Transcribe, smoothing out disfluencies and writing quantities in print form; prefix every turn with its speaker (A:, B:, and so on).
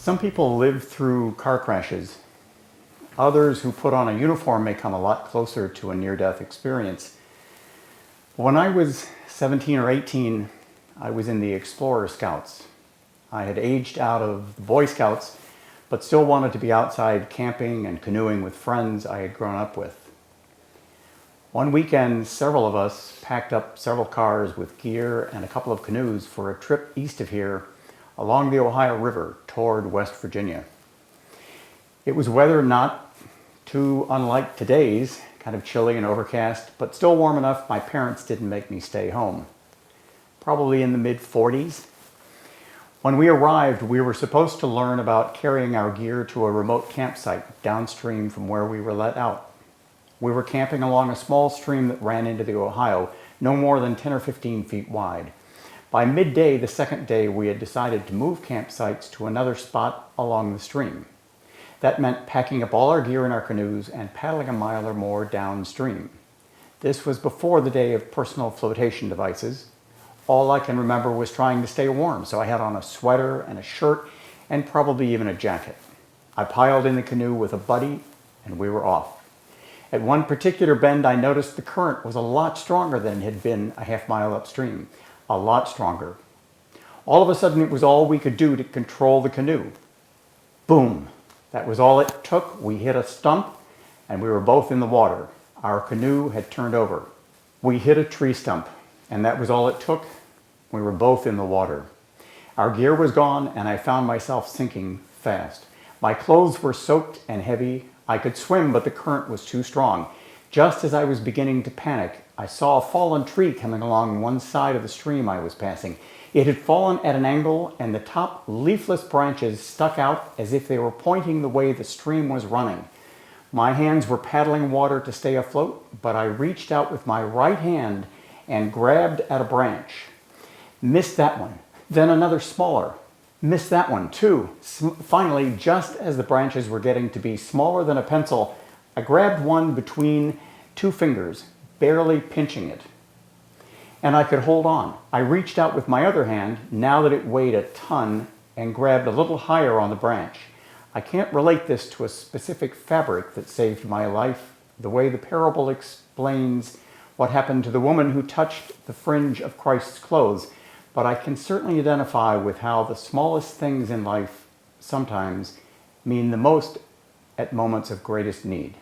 A: Some people live through car crashes. Others who put on a uniform may come a lot closer to a near-death experience. When I was 17 or 18, I was in the Explorer Scouts. I had aged out of the Boy Scouts, but still wanted to be outside camping and canoeing with friends I had grown up with. One weekend, several of us packed up several cars with gear and a couple of canoes for a trip east of here along the Ohio River toward West Virginia. It was weather not too unlike today's, kind of chilly and overcast, but still warm enough my parents didn't make me stay home. Probably in the mid-40s. When we arrived, we were supposed to learn about carrying our gear to a remote campsite downstream from where we were let out. We were camping along a small stream that ran into the Ohio, no more than 10 or 15 feet wide. By midday, the second day, we had decided to move campsites to another spot along the stream. That meant packing up all our gear in our canoes and paddling a mile or more downstream. This was before the day of personal flotation devices. All I can remember was trying to stay warm, so I had on a sweater and a shirt and probably even a jacket. I piled in the canoe with a buddy and we were off. At one particular bend, I noticed the current was a lot stronger than it had been a half mile upstream. A lot stronger. All of a sudden, it was all we could do to control the canoe. Boom! That was all it took. We hit a stump, and we were both in the water. Our canoe had turned over. We hit a tree stump, and that was all it took. We were both in the water. Our gear was gone, and I found myself sinking fast. My clothes were soaked and heavy. I could swim, but the current was too strong. Just as I was beginning to panic, I saw a fallen tree coming along one side of the stream I was passing. It had fallen at an angle, and the top leafless branches stuck out as if they were pointing the way the stream was running. My hands were paddling water to stay afloat, but I reached out with my right hand and grabbed at a branch. Missed that one. Then another smaller. Missed that one too. Finally, just as the branches were getting to be smaller than a pencil, I grabbed one between two fingers, barely pinching it. And I could hold on. I reached out with my other hand, now that it weighed a ton, and grabbed a little higher on the branch. I can't relate this to a specific fabric that saved my life, the way the parable explains what happened to the woman who touched the fringe of Christ's clothes, but I can certainly identify with how the smallest things in life sometimes mean the most at moments of greatest need.